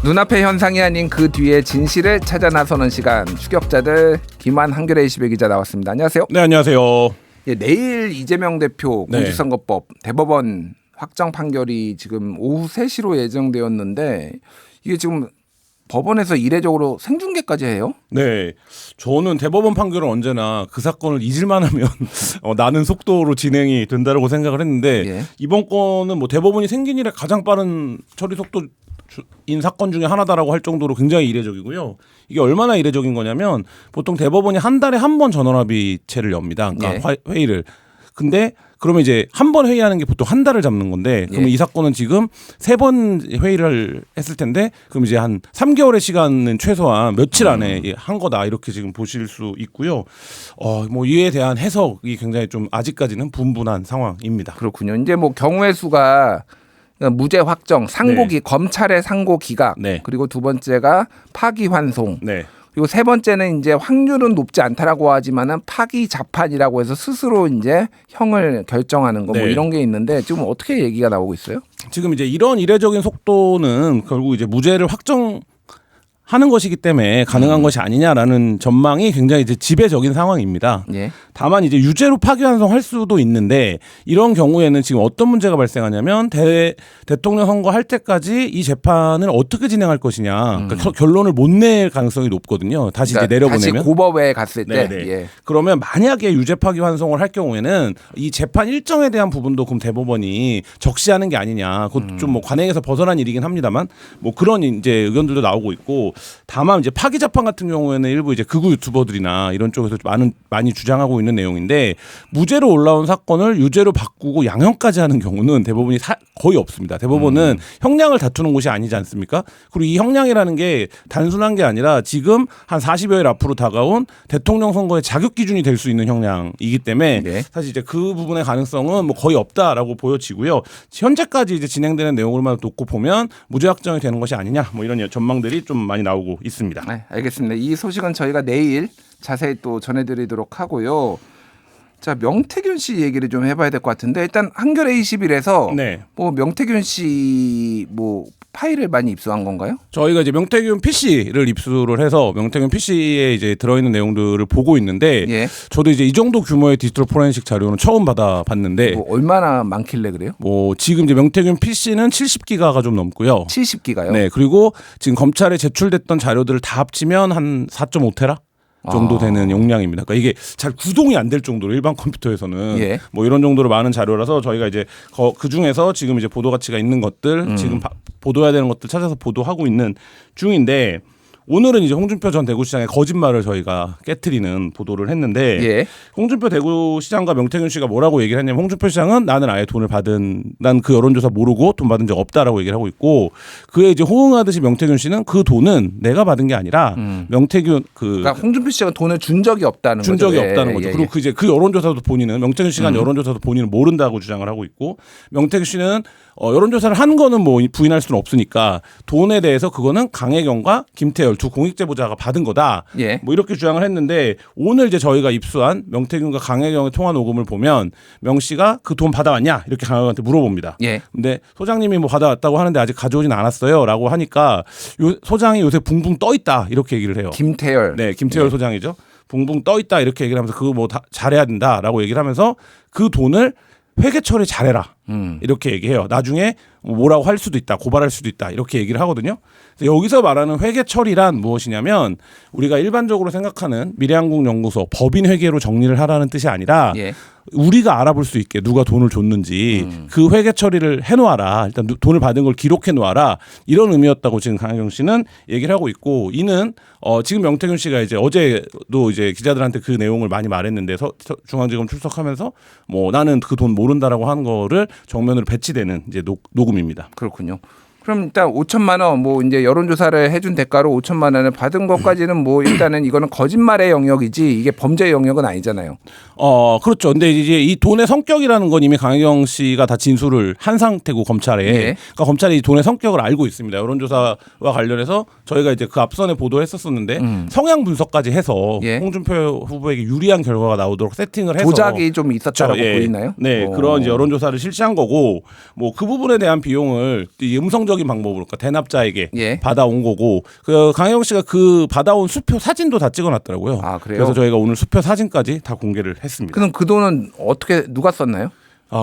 눈앞의 현상이 아닌 그 뒤에 진실을 찾아 나서는 시간, 추격자들 김한 한겨레 20일 기자 나왔습니다. 안녕하세요. 네, 안녕하세요. 예, 내일 이재명 대표 공직선거법 대법원 확정 판결이 지금 오후 3시로 예정되었는데 이게 지금 법원에서 이례적으로 생중계까지 해요? 네, 저는 대법원 판결은 언제나 그 사건을 잊을만 하면 나는 속도로 진행이 된다고 생각을 했는데 예. 이번 건은 뭐 대법원이 생긴 이래 가장 빠른 처리 속도인 사건 중에 하나다라고 할 정도로 굉장히 이례적이고요. 이게 얼마나 이례적인 거냐면 보통 대법원이 한 달에 한 번 전원합의체를 엽니다. 그러니까 예. 회의를. 근데 그러면 이제 한 번 회의하는 게 보통 한 달을 잡는 건데 그러면 이 사건은 지금 3번 회의를 했을 텐데 그럼 이제 한 3개월의 시간은 최소한 며칠 안에 한 거다 이렇게 지금 보실 수 있고요. 뭐 이에 대한 해석이 굉장히 좀 아직까지는 분분한 상황입니다. 그렇군요. 이제 뭐 경우의 수가 무죄 확정, 상고기 검찰의 상고 기각, 그리고 두 번째가 파기 환송. 그리고 세 번째는 이제 확률은 높지 않다라고 하지만은 파기 자판이라고 해서 스스로 이제 형을 결정하는 거 뭐 이런 게 있는데 지금 어떻게 얘기가 나오고 있어요? 지금 이제 이런 이례적인 속도는 결국 이제 무죄를 확정하는 것이기 때문에 가능한 것이 아니냐라는 전망이 굉장히 이제 지배적인 상황입니다. 다만 이제 유죄로 파기환송할 수도 있는데 이런 경우에는 지금 어떤 문제가 발생하냐면 대통령 선거할 때까지 이 재판을 어떻게 진행할 것이냐 그러니까 결론을 못 낼 가능성이 높거든요. 다시 그러니까 이제 내려보내면 다시 고법에 갔을 때 그러면 만약에 유죄 파기환송을 할 경우에는 이 재판 일정에 대한 부분도 그럼 대법원이 적시하는 게 아니냐. 그것도 좀 뭐 관행에서 벗어난 일이긴 합니다만 뭐 그런 이제 의견들도 나오고 있고 다만 이제 파기 재판 같은 경우에는 일부 이제 극우 유튜버들이나 이런 쪽에서 많이 주장하고 있는 내용인데 무죄로 올라온 사건을 유죄로 바꾸고 양형까지 하는 경우는 대법원이 거의 없습니다. 대법원은 형량을 다투는 곳이 아니지 않습니까? 그리고 이 형량이라는 게 단순한 게 아니라 지금 한 40여일 앞으로 다가온 대통령 선거의 자격 기준이 될 수 있는 형량이기 때문에 사실 이제 그 부분의 가능성은 뭐 거의 없다라고 보여지고요. 현재까지 이제 진행되는 내용을만 놓고 보면 무죄 확정이 되는 것이 아니냐 뭐 이런 전망들이 좀 많이 나오고 있습니다. 네, 알겠습니다. 이 소식은 저희가 내일 자세히 또 전해드리도록 하고요. 자, 명태균 씨 얘기를 좀 해봐야 될 것 같은데 일단 한겨레 20일에서 뭐 명태균 씨 뭐 파일을 많이 입수한 건가요? 저희가 이제 명태균 PC를 입수를 해서 명태균 PC에 이제 들어있는 내용들을 보고 있는데 저도 이제 이 정도 규모의 디지털 포렌식 자료는 처음 받아봤는데 뭐 얼마나 많길래 그래요? 뭐 지금 이제 명태균 PC는 70기가가 좀 넘고요. 70기가요? 네, 그리고 지금 검찰에 제출됐던 자료들을 다 합치면 한 4.5테라? 정도 되는 용량입니다. 그러니까 이게 잘 구동이 안 될 정도로 일반 컴퓨터에서는 뭐 이런 정도로 많은 자료라서 저희가 이제 그 중에서 지금 이제 보도 가치가 있는 것들 지금 보도해야 되는 것들 찾아서 보도하고 있는 중인데 오늘은 이제 홍준표 전 대구시장의 거짓말을 저희가 깨트리는 보도를 했는데 홍준표 대구시장과 명태균 씨가 뭐라고 얘기를 했냐면 홍준표 시장은 나는 아예 돈을 난 그 여론조사 모르고 돈 받은 적 없다라고 얘기를 하고 있고 그에 이제 호응하듯이 명태균 씨는 그 돈은 내가 받은 게 아니라 명태균 그러니까 홍준표 씨가 돈을 준 적이 없다는 거죠. 그리고 그 여론조사도 본인은 명태균 씨가 여론조사도 본인은 모른다고 주장을 하고 있고 명태균 씨는 여론조사를 한 거는 뭐 부인할 수는 없으니까 돈에 대해서 그거는 강혜경과 김태열 두 공익제보자가 받은 거다. 뭐 이렇게 주장을 했는데 오늘 이제 저희가 입수한 명태균과 강혜경의 통화 녹음을 보면 명 씨가 그 돈 받아왔냐 이렇게 강혜경한테 물어봅니다. 근데 소장님이 뭐 받아왔다고 하는데 아직 가져오진 않았어요라고 하니까 소장이 요새 붕붕 떠 있다 이렇게 얘기를 해요. 김태열. 네, 김태열 소장이죠. 붕붕 떠 있다 이렇게 얘기를 하면서 그거 뭐 다 잘해야 된다라고 얘기를 하면서 그 돈을 회계 처리 잘해라. 이렇게 얘기해요. 나중에 뭐라고 할 수도 있다. 고발할 수도 있다. 이렇게 얘기를 하거든요. 여기서 말하는 회계 처리란 무엇이냐면 우리가 일반적으로 생각하는 미래한국연구소 법인 회계로 정리를 하라는 뜻이 아니라 우리가 알아볼 수 있게 누가 돈을 줬는지 그 회계 처리를 해놓아라. 일단 돈을 받은 걸 기록해 놓아라. 이런 의미였다고 지금 강혜경 씨는 얘기를 하고 있고 이는 지금 명태균 씨가 이제 어제도 이제 기자들한테 그 내용을 많이 말했는데 중앙지검 출석하면서 뭐 나는 그 돈 모른다라고 하는 거를 정면으로 배치되는 이제 녹음입니다. 그렇군요. 그럼 일단 5천만 원 뭐 이제 여론조사를 해준 대가로 5천만 원을 받은 것까지는 뭐 일단은 이거는 거짓말의 영역이지 이게 범죄의 영역은 아니잖아요. 그렇죠. 근데 이제 이 돈의 성격이라는 건 이미 강혜경 씨가 다 진술을 한 상태고 검찰에 그러니까 검찰이 이 돈의 성격을 알고 있습니다. 여론조사와 관련해서 저희가 이제 그 앞선에 보도했었었는데 성향 분석까지 해서 홍준표 후보에게 유리한 결과가 나오도록 세팅을 해서 조작이 좀 있었다라고 보이나요? 네, 그런 이제 여론조사를 실시한 거고 뭐 그 부분에 대한 비용을 이 음성 정상적인 방법으로 그러니까 대납자에게 받아온 거고 그 강혜경 씨가 그 받아온 수표 사진도 다 찍어놨더라고요. 아, 그래요? 그래서 저희가 오늘 수표 사진까지 다 공개를 했습니다. 그럼 그 돈은 어떻게 누가 썼나요?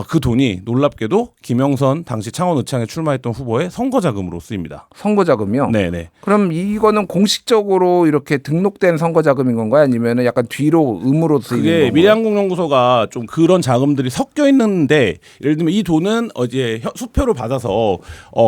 그 돈이 놀랍게도 김영선 당시 창원의창에 출마했던 후보의 선거자금으로 쓰입니다. 선거자금이요? 네네. 그럼 이거는 공식적으로 이렇게 등록된 선거자금인 건가요? 아니면 약간 뒤로 음으로 쓰이는 건가요? 그게 미래한국연구소가 좀 그런 자금들이 섞여 있는데 예를 들면 이 돈은 어제 수표를 받아서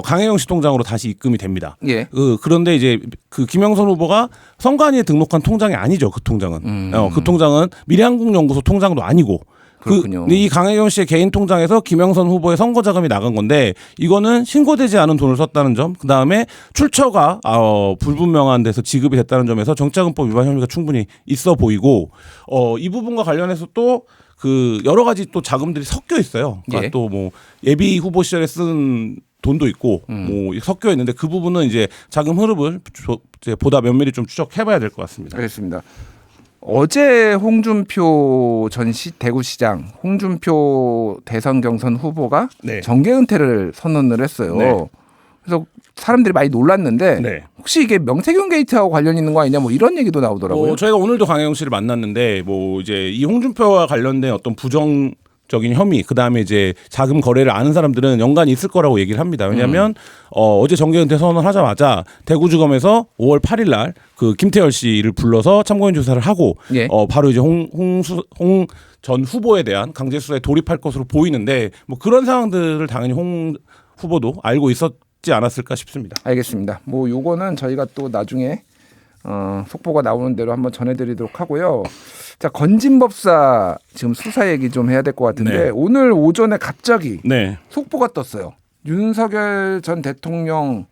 강혜경 씨 통장으로 다시 입금이 됩니다. 예. 그런데 이제 그 김영선 후보가 선관위에 등록한 통장이 아니죠. 그 통장은. 그 통장은 미래한국연구소 통장도 아니고 그렇군요. 이 강혜경 씨의 개인 통장에서 김영선 후보의 선거 자금이 나간 건데 이거는 신고되지 않은 돈을 썼다는 점, 그 다음에 출처가 불분명한 데서 지급이 됐다는 점에서 정치자금법 위반 혐의가 충분히 있어 보이고 이 부분과 관련해서 또 그 여러 가지 또 자금들이 섞여 있어요. 그러니까 또 뭐 예비 후보 시절에 쓴 돈도 있고 뭐 섞여 있는데 그 부분은 이제 자금 흐름을 이제 보다 면밀히 좀 추적해봐야 될 것 같습니다. 알겠습니다. 어제 홍준표 전 대구시장 홍준표 대선 경선 후보가 정계 은퇴를 선언을 했어요. 네. 그래서 사람들이 많이 놀랐는데 혹시 이게 명태균 게이트하고 관련 있는 거 아니냐 뭐 이런 얘기도 나오더라고요. 저희가 오늘도 강혜경 씨를 만났는데 뭐 이제 이 홍준표와 관련된 어떤 부정적인 혐의, 그 다음에 이제 자금 거래를 아는 사람들은 연관이 있을 거라고 얘기를 합니다. 왜냐하면 어제 정계 은퇴 선언하자마자 대구지검에서 5월 8일 날 그 김태열 씨를 불러서 참고인 조사를 하고 바로 이제 홍 전 후보에 대한 강제 수사에 돌입할 것으로 보이는데 뭐 그런 상황들을 당연히 홍 후보도 알고 있었지 않았을까 싶습니다. 알겠습니다. 뭐 요거는 저희가 또 나중에 속보가 나오는 대로 한번 전해드리도록 하고요. 자, 건진법사 지금 수사 얘기 좀 해야 될 것 같은데 오늘 오전에 갑자기 속보가 떴어요. 윤석열 전 대통령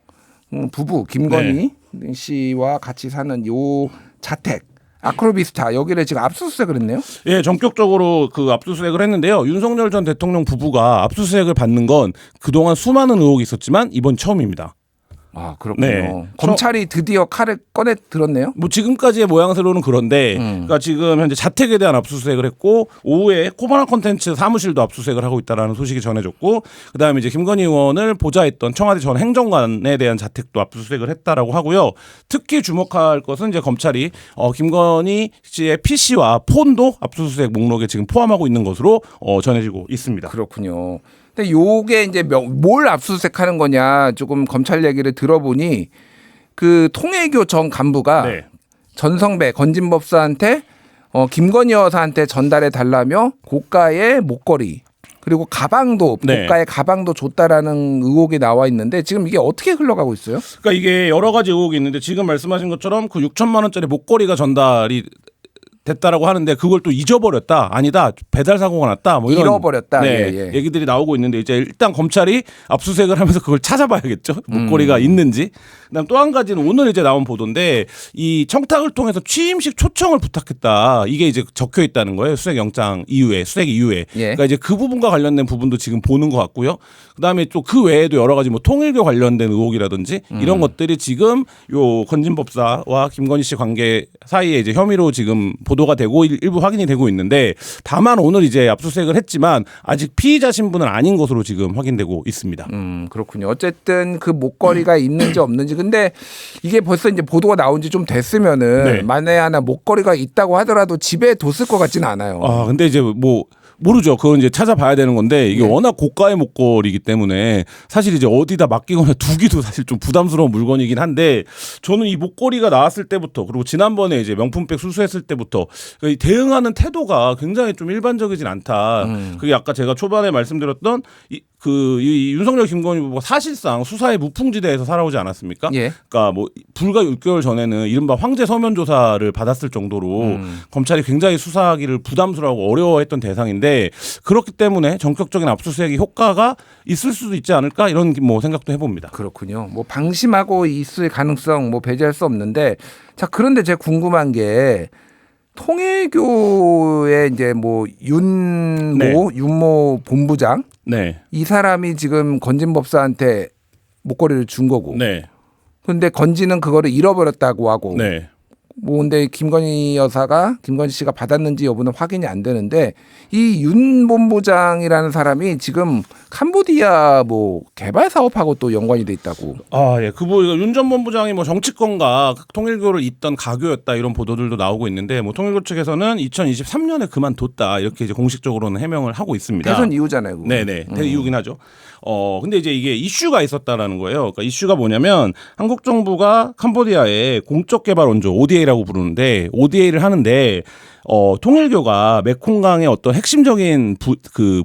부부 김건희 씨와 같이 사는 요 자택 아크로비스타 여기를 지금 압수수색을 했네요. 예, 전격적으로 그 압수수색을 했는데요. 윤석열 전 대통령 부부가 압수수색을 받는 건 그동안 수많은 의혹이 있었지만 이번 처음입니다. 아, 그렇군요. 검찰이 드디어 칼을 꺼내 들었네요. 뭐 지금까지의 모양새로는 그런데 그러니까 지금 현재 자택에 대한 압수수색을 했고 오후에 코바나 콘텐츠 사무실도 압수수색을 하고 있다라는 소식이 전해졌고 그다음에 이제 김건희 의원을 보좌했던 청와대 전 행정관에 대한 자택도 압수수색을 했다라고 하고요. 특히 주목할 것은 이제 검찰이 김건희 씨의 PC와 폰도 압수수색 목록에 지금 포함하고 있는 것으로 전해지고 있습니다. 그렇군요. 근데 요게 이제 뭘 압수수색하는 거냐 조금 검찰 얘기를 들어보니 그 통일교 전 간부가 전성배 건진법사한테 김건희 여사한테 전달해 달라며 고가의 목걸이 그리고 가방도 고가의 가방도 줬다라는 의혹이 나와 있는데 지금 이게 어떻게 흘러가고 있어요? 그러니까 이게 여러 가지 의혹이 있는데 지금 말씀하신 것처럼 그 6천만 원짜리 목걸이가 전달이 됐다라고 하는데 그걸 또 잊어버렸다 아니다 배달 사고가 났다 뭐 이런 잃어버렸다 얘기들이 나오고 있는데 이제 일단 검찰이 압수수색을 하면서 그걸 찾아봐야겠죠 목걸이가 있는지. 그다음 또 한 가지는 오늘 이제 나온 보도인데 이 청탁을 통해서 취임식 초청을 부탁했다 이게 이제 적혀 있다는 거예요 수색 이후에 그러니까 이제 그 부분과 관련된 부분도 지금 보는 것 같고요. 그다음에 또 그 외에도 여러 가지 뭐 통일교 관련된 의혹이라든지 이런 것들이 지금 요 건진법사와 김건희 씨 관계 사이에 이제 혐의로 지금 보도가 되고 일부 확인이 되고 있는데 다만 오늘 이제 압수수색을 했지만 아직 피의자 신분은 아닌 것으로 지금 확인되고 있습니다. 그렇군요. 어쨌든 그 목걸이가 있는지 없는지 근데 이게 벌써 이제 보도가 나온 지 좀 됐으면은 만에 하나 목걸이가 있다고 하더라도 집에 뒀을 것 같지는 않아요. 근데 이제 뭐 모르죠. 그건 이제 찾아봐야 되는 건데 이게 워낙 고가의 목걸이기 때문에 사실 이제 어디다 맡기거나 두기도 사실 좀 부담스러운 물건이긴 한데 저는 이 목걸이가 나왔을 때부터 그리고 지난번에 이제 명품백 수수했을 때부터 대응하는 태도가 굉장히 좀 일반적이진 않다. 그게 아까 제가 초반에 말씀드렸던 이 윤석열 김건희 후보가 사실상 수사의 무풍지대에서 살아오지 않았습니까? 그러니까 뭐 불과 6개월 전에는 이른바 황제 서면 조사를 받았을 정도로 검찰이 굉장히 수사하기를 부담스러워하고 어려워했던 대상인데 그렇기 때문에 전격적인 압수수색의 효과가 있을 수도 있지 않을까 이런 뭐 생각도 해봅니다. 그렇군요. 뭐 방심하고 있을 가능성 뭐 배제할 수 없는데 자 그런데 제가 궁금한 게 통일교의 이제 뭐 윤모 본부장 이 사람이 지금 건진법사한테 목걸이를 준 거고. 근데 건진은 그거를 잃어버렸다고 하고. 뭐 근데 김건희 씨가 받았는지 여부는 확인이 안 되는데 이 윤 본부장이라는 사람이 지금 캄보디아 뭐 개발 사업하고 또 연관이 돼 있다고. 예. 윤 전 본부장이 뭐 정치권과 통일교를 잇던 가교였다 이런 보도들도 나오고 있는데 뭐 통일교 측에서는 2023년에 그만뒀다 이렇게 이제 공식적으로는 해명을 하고 있습니다. 대선 이후잖아요. 그건. 네네. 이유긴 하죠. 근데 이제 이게 이슈가 있었다라는 거예요. 그러니까 이슈가 뭐냐면 한국 정부가 캄보디아에 공적 개발 원조 ODA라고 부르는데 ODA를 하는데 통일교가 메콩강의 어떤 핵심적인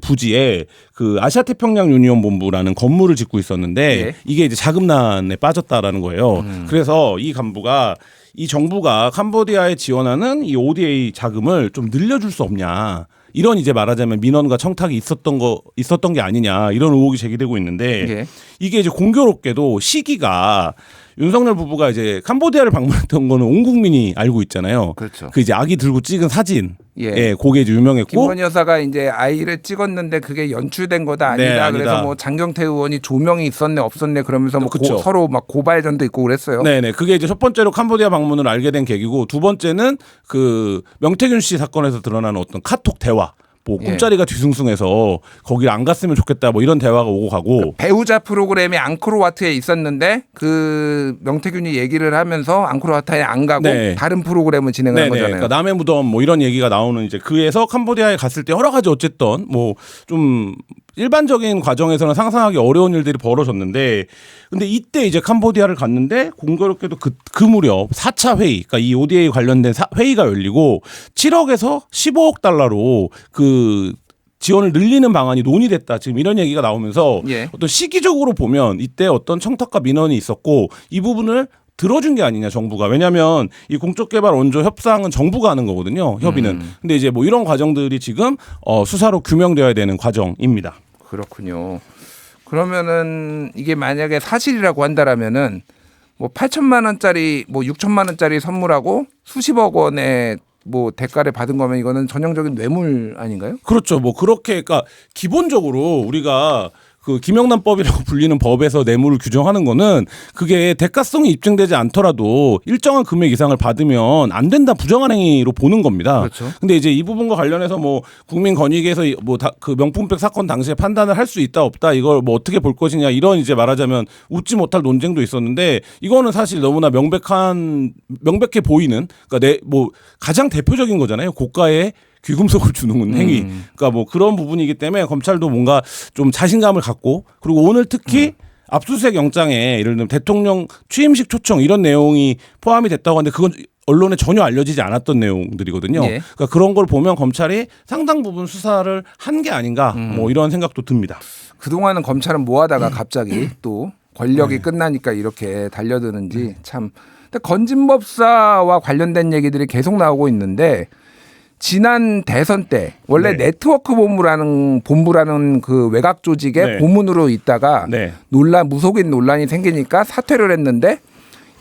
부지에 그 아시아 태평양 유니온 본부라는 건물을 짓고 있었는데 예. 이게 이제 자금난에 빠졌다라는 거예요. 그래서 이 간부가 이 정부가 캄보디아에 지원하는 이 ODA 자금을 좀 늘려줄 수 없냐. 이런 이제 말하자면 민원과 청탁이 있었던 게 아니냐 이런 의혹이 제기되고 있는데 예. 이게 이제 공교롭게도 시기가 윤석열 부부가 이제 캄보디아를 방문했던 거는 온 국민이 알고 있잖아요. 그렇죠. 그 이제 아기 들고 찍은 사진. 예. 그게 이제 유명했고. 김건희 여사가 이제 아이를 찍었는데 그게 연출된 거다 아니다. 네, 아니다. 그래서 뭐 장경태 의원이 조명이 있었네 없었네 그러면서 뭐 그쵸. 서로 막 고발전도 있고 그랬어요. 네네. 그게 이제 첫 번째로 캄보디아 방문을 알게 된 계기고 두 번째는 그 명태균 씨 사건에서 드러나는 어떤 카톡 대화. 뭐 꿈자리가 뒤숭숭해서 거기 안 갔으면 좋겠다 뭐 이런 대화가 오고 가고 배우자 프로그램이 앙코르와트에 있었는데 그 명태균이 얘기를 하면서 앙코르와트에 안 가고 네. 다른 프로그램을 진행한 거잖아요. 그러니까 남의 무덤 뭐 이런 얘기가 나오는 이제 그에서 캄보디아에 갔을 때 여러 가지 어쨌든 뭐 좀 일반적인 과정에서는 상상하기 어려운 일들이 벌어졌는데 근데 이때 이제 캄보디아를 갔는데 공교롭게도 그 무렵 4차 회의 그러니까 이 ODA 관련된 회의가 열리고 7억에서 15억 달러로 그 지원을 늘리는 방안이 논의됐다. 지금 이런 얘기가 나오면서 예. 어떤 시기적으로 보면 이때 어떤 청탁과 민원이 있었고 이 부분을 들어준 게 아니냐 정부가. 왜냐하면 이 공적개발 원조 협상은 정부가 하는 거거든요. 협의는. 근데 이제 뭐 이런 과정들이 지금 수사로 규명되어야 되는 과정입니다. 그렇군요. 그러면은 이게 만약에 사실이라고 한다라면은 뭐 8천만 원짜리 뭐 6천만 원짜리 선물하고 수십억 원의 뭐 대가를 받은 거면 이거는 전형적인 뇌물 아닌가요? 그렇죠. 뭐 그렇게 그러니까 기본적으로 우리가 그 김영란법이라고 불리는 법에서 뇌물을 규정하는 거는 그게 대가성이 입증되지 않더라도 일정한 금액 이상을 받으면 안 된다 부정한 행위로 보는 겁니다. 그렇죠. 근데 이제 이 부분과 관련해서 뭐 국민권익위에서 뭐 그 명품백 사건 당시에 판단을 할 수 있다 없다 이걸 뭐 어떻게 볼 것이냐 이런 이제 말하자면 웃지 못할 논쟁도 있었는데 이거는 사실 너무나 명백해 보이는 그러니까 뭐 가장 대표적인 거잖아요. 고가의 귀금속을 주는 행위. 그러니까 뭐 그런 부분이기 때문에 검찰도 뭔가 좀 자신감을 갖고 그리고 오늘 특히 압수수색 영장에 예를 들면 대통령 취임식 초청 이런 내용이 포함이 됐다고 하는데 그건 언론에 전혀 알려지지 않았던 내용들이거든요. 예. 그러니까 그런 걸 보면 검찰이 상당 부분 수사를 한 게 아닌가 뭐 이런 생각도 듭니다. 그동안은 검찰은 뭐 하다가 갑자기 또 권력이 끝나니까 이렇게 달려드는지 참. 근데 건진법사와 관련된 얘기들이 계속 나오고 있는데 지난 대선 때 원래 네. 네트워크 본부라는 그 외곽 조직의 네. 고문으로 있다가 네. 무속인 논란이 생기니까 사퇴를 했는데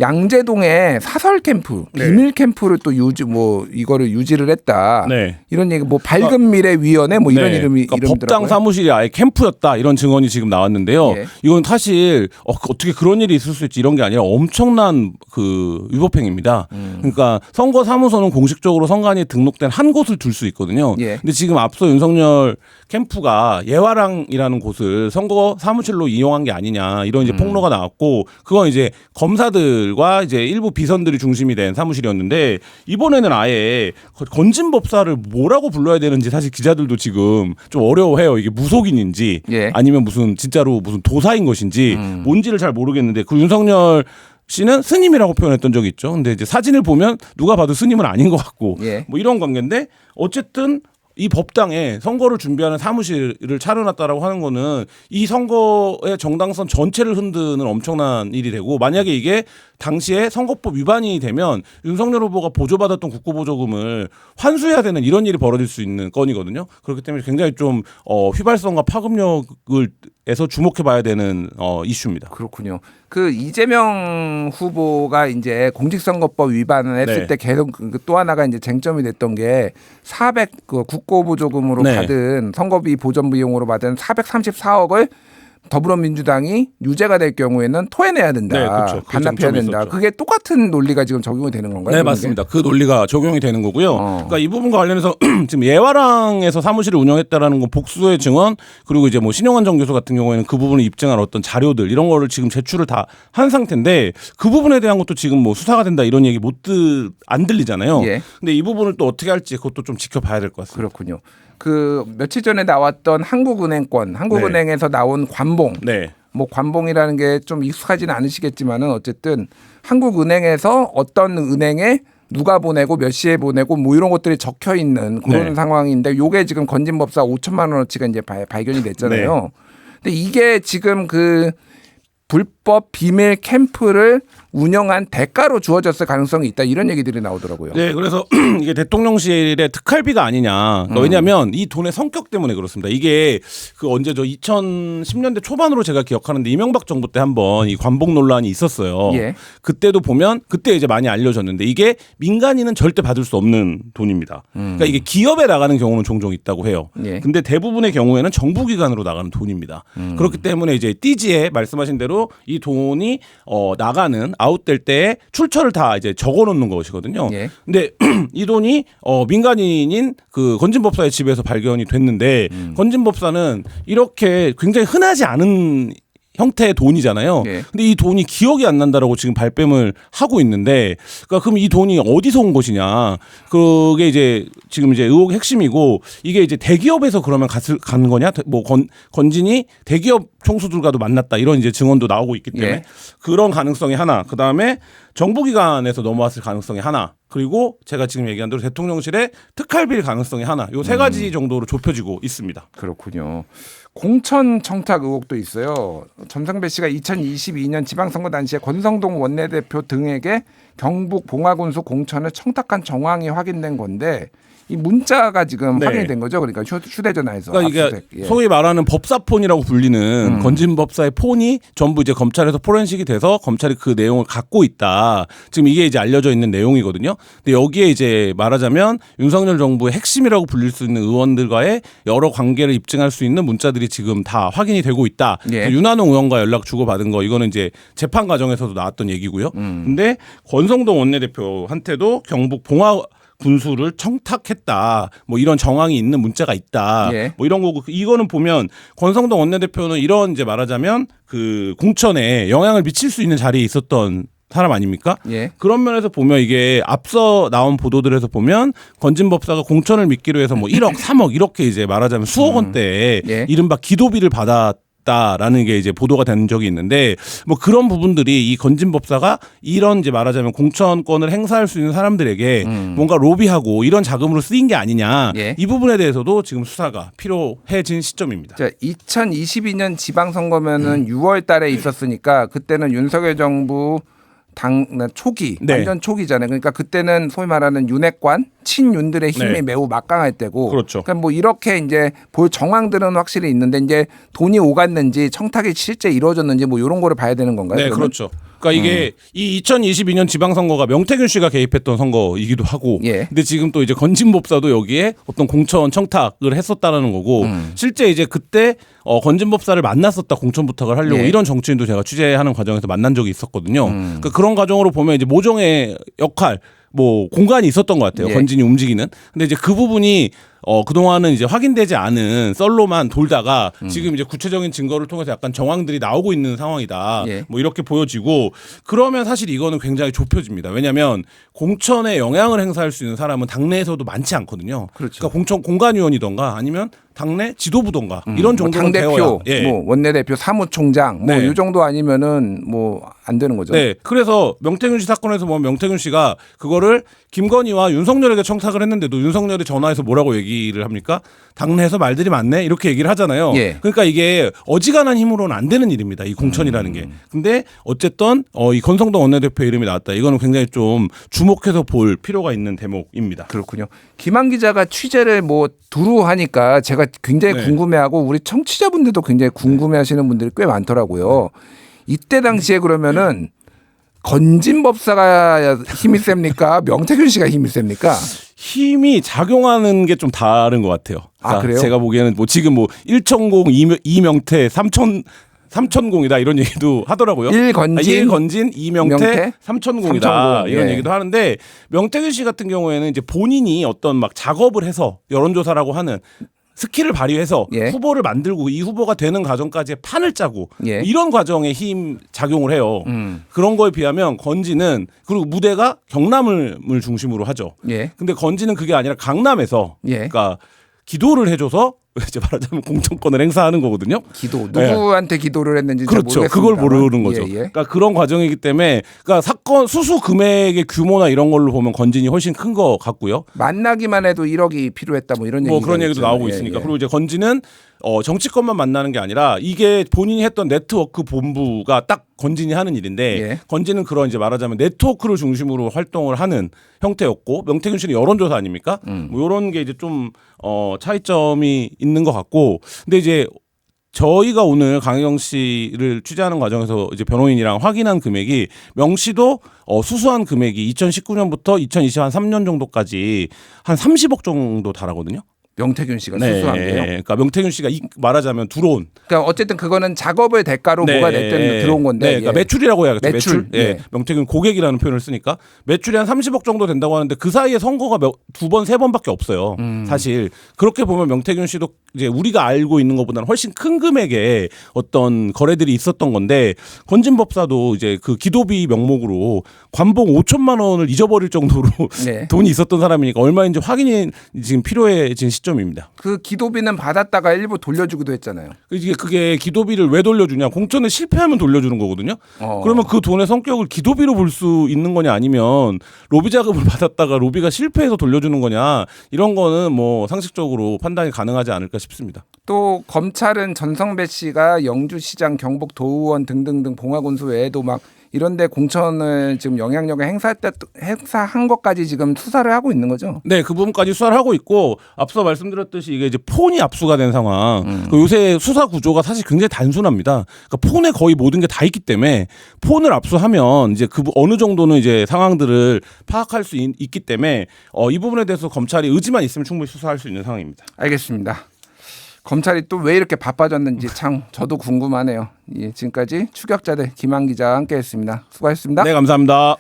양재동에 사설 캠프, 네. 비밀 캠프를 또 이거를 유지를 했다. 네. 이런 얘기 밝은 미래 위원회 뭐 이런 이름이 그러니까 이름이더라고요. 법당 사무실이 아예 캠프였다 이런 증언이 지금 나왔는데요. 예. 이건 사실 어떻게 그런 일이 있을 수 있지 이런 게 아니라 엄청난 그 위법행위입니다. 그러니까 선거 사무소는 공식적으로 선관위에 등록된 한 곳을 둘 수 있거든요. 예. 근데 지금 앞서 윤석열 캠프가 예화랑이라는 곳을 선거 사무실로 이용한 게 아니냐 이런 이제 폭로가 나왔고 그건 이제 검사들과 이제 일부 비선들이 중심이 된 사무실이었는데 이번에는 아예 건진법사를 뭐라고 불러야 되는지 사실 기자들도 지금 좀 어려워해요. 이게 무속인인지 예. 아니면 무슨 진짜로 무슨 도사인 것인지 뭔지를 잘 모르겠는데 그 윤석열 씨는 스님이라고 표현했던 적이 있죠. 근데 이제 사진을 보면 누가 봐도 스님은 아닌 것 같고 예. 뭐 이런 관계인데 어쨌든 이 법당에 선거를 준비하는 사무실을 차려놨다라고 하는 거는 이 선거의 정당성 전체를 흔드는 엄청난 일이 되고 만약에 이게 당시에 선거법 위반이 되면 윤석열 후보가 보조받았던 국고보조금을 환수해야 되는 이런 일이 벌어질 수 있는 건이거든요. 그렇기 때문에 굉장히 좀 휘발성과 파급력에서 주목해봐야 되는 이슈입니다. 그렇군요. 그 이재명 후보가 이제 공직선거법 위반을 했을 네. 때 계속 또 하나가 이제 쟁점이 됐던 게 400 그 국고보조금으로 네. 받은 선거비 보전 비용으로 받은 434억을 더불어민주당이 유죄가 될 경우에는 토해내야 된다. 네, 그렇죠. 반납해야 된다. 있었죠. 그게 똑같은 논리가 지금 적용이 되는 건가요? 네, 맞습니다. 그 논리가 적용이 되는 거고요. 그러니까 이 부분과 관련해서 지금 예화랑에서 사무실을 운영했다라는 건 복수의 증언 그리고 이제 뭐 신용환 전 교수 같은 경우에는 그 부분을 입증한 어떤 자료들 이런 거를 지금 제출을 다 한 상태인데 그 부분에 대한 것도 지금 뭐 수사가 된다 이런 얘기 안 들리잖아요. 예. 근데 이 부분을 또 어떻게 할지 그것도 좀 지켜봐야 될 것 같습니다. 그렇군요. 그 며칠 전에 나왔던 한국은행에서 나온 관봉. 네. 뭐 관봉이라는 게 좀 익숙하지는 않으시겠지만은 어쨌든 한국은행에서 어떤 은행에 누가 보내고 몇 시에 보내고 뭐 이런 것들이 적혀 있는 그런 네. 상황인데 요게 지금 건진법사 5천만 원어치가 이제 발견이 됐잖아요. 네. 근데 이게 지금 그 불법 비밀 캠프를 운영한 대가로 주어졌을 가능성이 있다 이런 얘기들이 나오더라고요. 네, 그래서 이게 대통령실의 특활비가 아니냐. 그러니까 왜냐하면 이 돈의 성격 때문에 그렇습니다. 이게 그 언제죠? 2010년대 초반으로 제가 기억하는데 이명박 정부 때 한번 이 관봉 논란이 있었어요. 예. 그때도 보면 그때 이제 많이 알려졌는데 이게 민간인은 절대 받을 수 없는 돈입니다. 그러니까 이게 기업에 나가는 경우는 종종 있다고 해요. 예. 근데 대부분의 경우에는 정부기관으로 나가는 돈입니다. 그렇기 때문에 이제 띠지에 말씀하신 대로 이 돈이 나가는 아웃될 때 출처를 다 이제 적어놓는 것이거든요. 예. 근데 이 돈이 민간인인 그 건진법사의 집에서 발견이 됐는데 건진법사는 이렇게 굉장히 흔하지 않은 형태의 돈이잖아요. 예. 근데 이 돈이 기억이 안 난다라고 지금 발뺌을 하고 있는데, 그러니까 그럼 이 돈이 어디서 온 것이냐? 그게 이제 지금 이제 의혹의 핵심이고 이게 이제 대기업에서 그러면 간 거냐? 뭐 건진이 대기업 총수들과도 만났다 이런 이제 증언도 나오고 있기 때문에 예. 그런 가능성이 하나. 그 다음에 정부기관에서 넘어왔을 가능성이 하나. 그리고 제가 지금 얘기한 대로 대통령실의 특활비일 가능성이 하나. 요 세 가지 정도로 좁혀지고 있습니다. 그렇군요. 공천 청탁 의혹도 있어요. 전성배 씨가 2022년 지방선거 당시에 권성동 원내대표 등에게 경북 봉화군수 공천을 청탁한 정황이 확인된 건데 이 문자가 지금 네. 확인된 거죠. 그러니까 휴대전화에서. 그러니까 이게 압수수색. 예. 소위 말하는 법사폰이라고 불리는 건진법사의 폰이 전부 이제 검찰에서 포렌식이 돼서 검찰이 그 내용을 갖고 있다. 지금 이게 이제 알려져 있는 내용이거든요. 근데 여기에 이제 말하자면 윤석열 정부의 핵심이라고 불릴 수 있는 의원들과의 여러 관계를 입증할 수 있는 문자들이 지금 다 확인이 되고 있다. 예. 윤한홍 의원과 연락 주고받은 거 이거는 이제 재판 과정에서도 나왔던 얘기고요. 근데 권성동 원내대표한테도 경북 봉화 군수를 청탁했다. 뭐 이런 정황이 있는 문자가 있다. 예. 뭐 이런 거고 이거는 보면 권성동 원내대표는 이런 이제 말하자면 그 공천에 영향을 미칠 수 있는 자리에 있었던 사람 아닙니까? 예. 그런 면에서 보면 이게 앞서 나온 보도들에서 보면 건진법사가 공천을 믿기로 해서 뭐 1억, 3억 이렇게 이제 말하자면 수억 원대의 예. 이른바 기도비를 받았다라는 게 이제 보도가 된 적이 있는데 뭐 그런 부분들이 이 건진법사가 이런 이제 말하자면 공천권을 행사할 수 있는 사람들에게 뭔가 로비하고 이런 자금으로 쓰인 게 아니냐. 예. 이 부분에 대해서도 지금 수사가 필요해진 시점입니다. 자, 2022년 지방선거면은 6월 달에 있었으니까 그때는 윤석열 정부 당 초기 네. 완전 초기잖아요. 그러니까 그때는 소위 말하는 윤핵관 친윤들의 힘이 네. 매우 막강할 때고. 그렇죠. 그러니까 뭐 이렇게 이제 볼 정황들은 확실히 있는데 이제 돈이 오갔는지 청탁이 실제 이루어졌는지 뭐 이런 거를 봐야 되는 건가요? 네, 그러면? 그렇죠. 그러니까 이게 이 2022년 지방선거가 명태균 씨가 개입했던 선거이기도 하고, 예. 근데 지금 또 이제 건진법사도 여기에 어떤 공천 청탁을 했었다라는 거고, 실제 이제 그때 건진법사를 만났었다 공천 부탁을 하려고 예. 이런 정치인도 제가 취재하는 과정에서 만난 적이 있었거든요. 그러니까 그런 과정으로 보면 이제 모종의 역할, 뭐 공간이 있었던 것 같아요. 예. 건진이 움직이는. 근데 이제 그 부분이 그동안은 이제 확인되지 않은 썰로만 돌다가 지금 이제 구체적인 증거를 통해서 약간 정황들이 나오고 있는 상황이다. 예. 뭐 이렇게 보여지고 그러면 사실 이거는 굉장히 좁혀집니다. 왜냐하면 공천에 영향을 행사할 수 있는 사람은 당내에서도 많지 않거든요. 그렇죠. 그러니까 공천 공관위원이던가 아니면 당내 지도부던가 이런 뭐 정도는 당대표, 되어야. 예. 뭐 원내대표, 사무총장 뭐 네. 이 정도 아니면은 뭐 안 되는 거죠. 네. 그래서 명태균 씨 사건에서 보면 명태균 씨가 그거를 김건희와 윤석열에게 청탁을 했는데도 윤석열이 전화해서 뭐라고 얘기를 합니까? 당내에서 말들이 많네 이렇게 얘기를 하잖아요. 예. 그러니까 이게 어지간한 힘으로는 안 되는 일입니다. 이 공천이라는 게. 근데 어쨌든 이 권성동 원내대표 이름이 나왔다. 이거는 굉장히 좀 주목해서 볼 필요가 있는 대목입니다. 그렇군요. 김한 기자가 취재를 뭐 두루 하니까 제가 굉장히 네. 궁금해하고 우리 청취자분들도 굉장히 궁금해하시는 분들이 꽤 많더라고요. 이때 당시에 그러면은 건진법사가 힘이 셉니까? 명태균 씨가 힘이 셉니까? 힘이 작용하는 게 좀 다른 것 같아요. 아, 그래요? 제가 보기에는 뭐 지금 뭐 1천공, 2명태, 3천 삼천공이다 이런 얘기도 하더라고요. 일건진 이명태 삼천공이다 이런 예. 얘기도 하는데 명태균 씨 같은 경우에는 이제 본인이 어떤 막 작업을 해서 여론조사라고 하는 스킬을 발휘해서 예. 후보를 만들고 이 후보가 되는 과정까지의 판을 짜고 예. 이런 과정에 힘 작용을 해요. 그런 거에 비하면 건지는 그리고 무대가 경남을 중심으로 하죠. 예. 근데 건지는 그게 아니라 강남에서 예. 그러니까 기도를 해줘서 이제 말하자면 공천권을 행사하는 거거든요. 기도 누구한테 기도를 했는지 그렇죠. 그걸 모르는 거죠. 예. 그러니까 그런 과정이기 때문에 그러니까 사건 수수 금액의 규모나 이런 걸로 보면 건진이 훨씬 큰 거 같고요. 만나기만 해도 1억이 필요했다 뭐 이런 뭐 그런 얘기도 있잖아요. 나오고 있으니까. 그리고 이제 건진은 정치권만 만나는 게 아니라 이게 본인이 했던 네트워크 본부가 딱 건진이 하는 일인데 예. 건진은 그런 이제 말하자면 네트워크를 중심으로 활동을 하는 형태였고 명태균 씨는 여론조사 아닙니까? 뭐 이런 게 이제 좀 차이점이 있는 것 같고 근데 이제 저희가 오늘 강혜경 씨를 취재하는 과정에서 이제 변호인이랑 확인한 금액이 명 씨도 수수한 금액이 2019년부터 2023년 정도까지 한 30억 정도 달하거든요. 명태균 씨가 수수한 게요. 그러니까 명태균 씨가 말하자면 들어온. 그러니까 어쨌든 그거는 작업의 대가로 네. 뭐가 됐든 들어온 건데. 네, 그러니까 매출이라고 해야겠죠. 매출. 예. 명태균 고객이라는 표현을 쓰니까 매출이 한 30억 정도 된다고 하는데 그 사이에 선거가 두 번, 세 번밖에 없어요. 사실 그렇게 보면 명태균 씨도 이제 우리가 알고 있는 것보다는 훨씬 큰 금액의 어떤 거래들이 있었던 건데 건진법사도 이제 그 기도비 명목으로 관봉 5천만 원을 잊어버릴 정도로 네. 돈이 있었던 사람이니까 얼마인지 확인이 지금 필요해진 시점입니다. 그 기도비는 받았다가 일부 돌려주기도 했잖아요. 그게 기도비를 왜 돌려주냐? 공천에 실패하면 돌려주는 거거든요. 그러면 그 돈의 성격을 기도비로 볼 수 있는 거냐 아니면 로비 자금을 받았다가 로비가 실패해서 돌려주는 거냐 이런 거는 뭐 상식적으로 판단이 가능하지 않을까 싶습니다. 또 검찰은 전성배 씨가 영주시장, 경북 도의원 등등등 봉화군수 외에도 막 이런데 공천을 지금 영향력을 행사한 것까지 지금 수사를 하고 있는 거죠. 네, 그 부분까지 수사를 하고 있고 앞서 말씀드렸듯이 이게 이제 폰이 압수가 된 상황. 요새 수사 구조가 사실 굉장히 단순합니다. 그러니까 폰에 거의 모든 게 다 있기 때문에 폰을 압수하면 이제 그 어느 정도는 이제 상황들을 파악할 수 있기 때문에 이 부분에 대해서 검찰이 의지만 있으면 충분히 수사할 수 있는 상황입니다. 알겠습니다. 검찰이 또 왜 이렇게 바빠졌는지 참 저도 궁금하네요. 예, 지금까지 추격자들 김한 기자와 함께했습니다. 수고하셨습니다. 네, 감사합니다.